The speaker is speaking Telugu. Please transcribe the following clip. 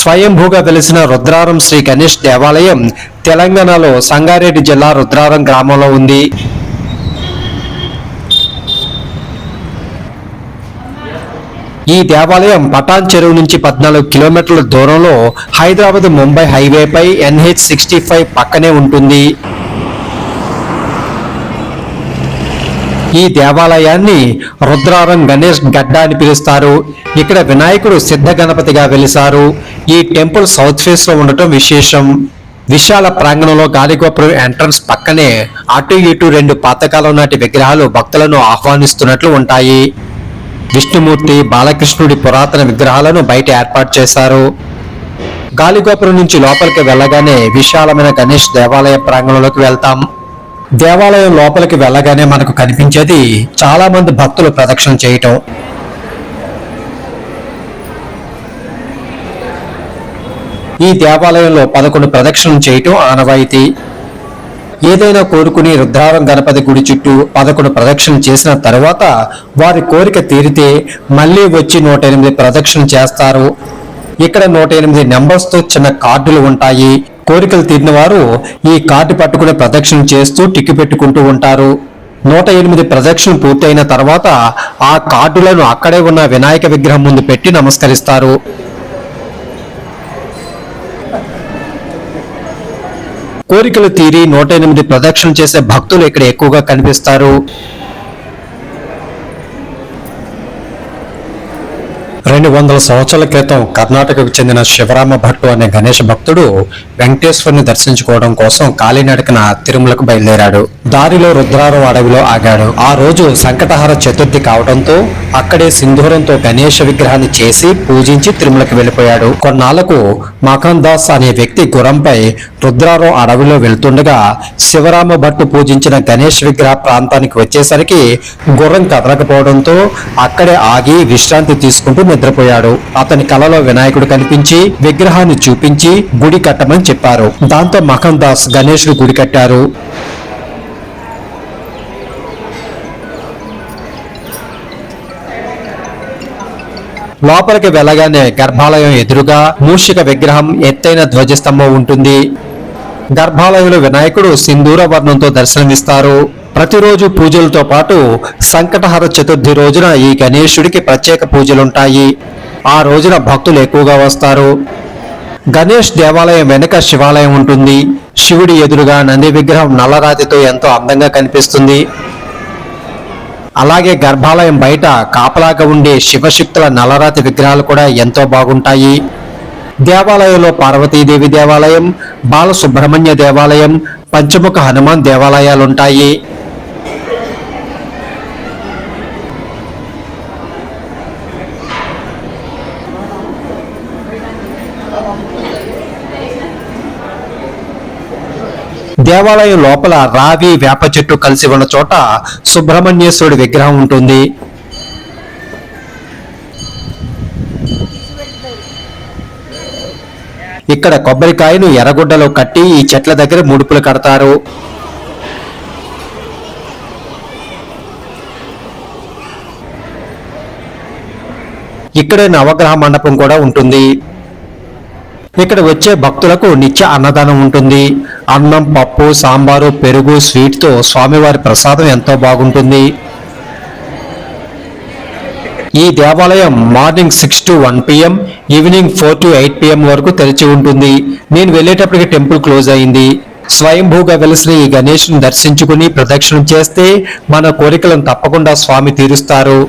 స్వయంభూగా వెలిసిన రుద్రారం శ్రీ గణేష్ దేవాలయం తెలంగాణలో సంగారెడ్డి జిల్లా రుద్రారం గ్రామంలో ఉంది. ఈ దేవాలయం పటాన్ చెరువు నుంచి 14 కిలోమీటర్ల దూరంలో హైదరాబాద్ ముంబై హైవేపై NH65 పక్కనే ఉంటుంది. ఈ దేవాలయాన్ని రుద్రారం గణేష్ గడ్డ అని పిలుస్తారు. ఇక్కడ వినాయకుడు సిద్ధ గణపతిగా వెలిసారు. ఈ టెంపుల్ సౌత్ ఫేస్ లో ఉండటం విశేషం. విశాల ప్రాంగణంలో గాలిగోపురం ఎంట్రన్స్ పక్కనే అటు ఇటు 2 పాతకాలం నాటి విగ్రహాలు భక్తులను ఆహ్వానిస్తున్నట్లు ఉంటాయి. విష్ణుమూర్తి, బాలకృష్ణుడి పురాతన విగ్రహాలను బయట ఏర్పాటు చేశారు. గాలిగోపురం నుంచి లోపలికి వెళ్ళగానే విశాలమైన గణేష్ దేవాలయ ప్రాంగణంలోకి వెళ్తాం. దేవాలయం లోపలికి వెళ్ళగానే మనకు కనిపించేది చాలా మంది భక్తులు ప్రదక్షిణ చేయటం. ఈ దేవాలయంలో 11 ప్రదక్షిణలు చేయటం ఆనవాయితీ. ఏదైనా కోరుకుని రుద్రారం గణపతి గుడి చుట్టూ 11 ప్రదక్షిణ చేసిన తర్వాత వారి కోరిక తీరితే మళ్ళీ వచ్చి 108 ప్రదక్షిణ చేస్తారు. ఇక్కడ 108 నెంబర్స్ తో చిన్న కార్డులు ఉంటాయి. కోరికలు తీరిన వారు ఈ కార్డు పట్టుకుని ప్రదక్షిణ చేస్తూ టిక్కి పెట్టుకుంటూ ఉంటారు. 108 ప్రదక్షిణ పూర్తయిన తర్వాత ఆ కార్డులను అక్కడే ఉన్న వినాయక విగ్రహం ముందు పెట్టి నమస్కరిస్తారు. కోరికలు తీరి 108 ప్రదక్షిణ చేసే భక్తులు ఇక్కడ ఎక్కువగా కనిపిస్తారు. 200 సంవత్సరాల క్రితం కర్ణాటకకు చెందిన శివరామ భట్టు అనే గణేష్ భక్తుడు వెంకటేశ్వరుని దర్శించుకోవడం కోసం కాలినడకన తిరుమలకు బయలుదేరాడు. దారిలో రుద్రారం అడవిలో ఆగాడు. ఆ రోజు సంకటహర చతుర్థి కావడంతో అక్కడే సింధూరంతో గణేష్ విగ్రహాన్ని చేసి పూజించి తిరుమలకు వెళ్లిపోయాడు. కొన్నాళ్లకు మఖన్ దాస్ అనే వ్యక్తి గుర్రంపై రుద్రారం అడవిలో వెళ్తుండగా శివరామ భట్టు పూజించిన గణేష్ విగ్రహ ప్రాంతానికి వచ్చేసరికి గుర్రం కదలకపోవడంతో అక్కడే ఆగి విశ్రాంతి తీసుకుంటూ నిద్రపోయాడు. అతని కలలో వినాయకుడు కనిపించి విగ్రహాన్ని చూపించి గుడి కట్టమని చెప్పారు. దాంతో మఖన్ దాస్ గణేశుడు గుడి కట్టారు. లోపలికి వెళ్ళగానే గర్భాలయం ఎదురుగా మూషిక విగ్రహం, ఎత్తైన ధ్వజస్తంభం ఉంటుంది. గర్భాలయంలో వినాయకుడు సింధూర వర్ణంతో దర్శనమిస్తారు. ప్రతిరోజు పూజలతో పాటు సంకటహర చతుర్థి రోజున ఈ గణేశుడికి ప్రత్యేక పూజలుంటాయి. ఆ రోజున భక్తులు ఎక్కువగా వస్తారు. గణేష్ దేవాలయం వెనుక శివాలయం ఉంటుంది. శివుడి ఎదురుగా నంది విగ్రహం నల్లరాతితో ఎంతో అందంగా కనిపిస్తుంది. అలాగే గర్భాలయం బయట కాపలాగా ఉండే శివశక్తుల నల్లరాతి విగ్రహాలు కూడా ఎంతో బాగుంటాయి. దేవాలయంలో పార్వతీదేవి దేవాలయం, బాలసుబ్రహ్మణ్య దేవాలయం, పంచముఖ హనుమాన్ దేవాలయాలుంటాయి. దేవాలయం లోపల రావి, వేప చెట్టు కలిసి ఉన్న చోట సుబ్రహ్మణ్యేశ్వరుడి విగ్రహం ఉంటుంది. ఇక్కడ కొబ్బరికాయను ఎర్రగుడ్డలో కట్టి ఈ చెట్ల దగ్గర ముడుపులు కడతారు. ఇక్కడే నవగ్రహ మండపం కూడా ఉంటుంది. ఇక్కడ వచ్చే భక్తులకు నిత్య అన్నదానం ఉంటుంది. అన్నం, పప్పు, సాంబారు, పెరుగు, స్వీట్ తో స్వామివారి ప్రసాదం ఎంతో బాగుంటుంది. ఈ దేవాలయం morning 6 to 1 PM, evening 4 to 8 PM వరకు తెరిచి ఉంటుంది. నేను వెళ్ళేటప్పటికి టెంపుల్ క్లోజ్ అయింది. స్వయంభూగా వెలిసిన ఈ గణేశుని దర్శించుకుని ప్రదక్షిణం చేస్తే మన కోరికలను తప్పకుండా స్వామి తీరుస్తారు.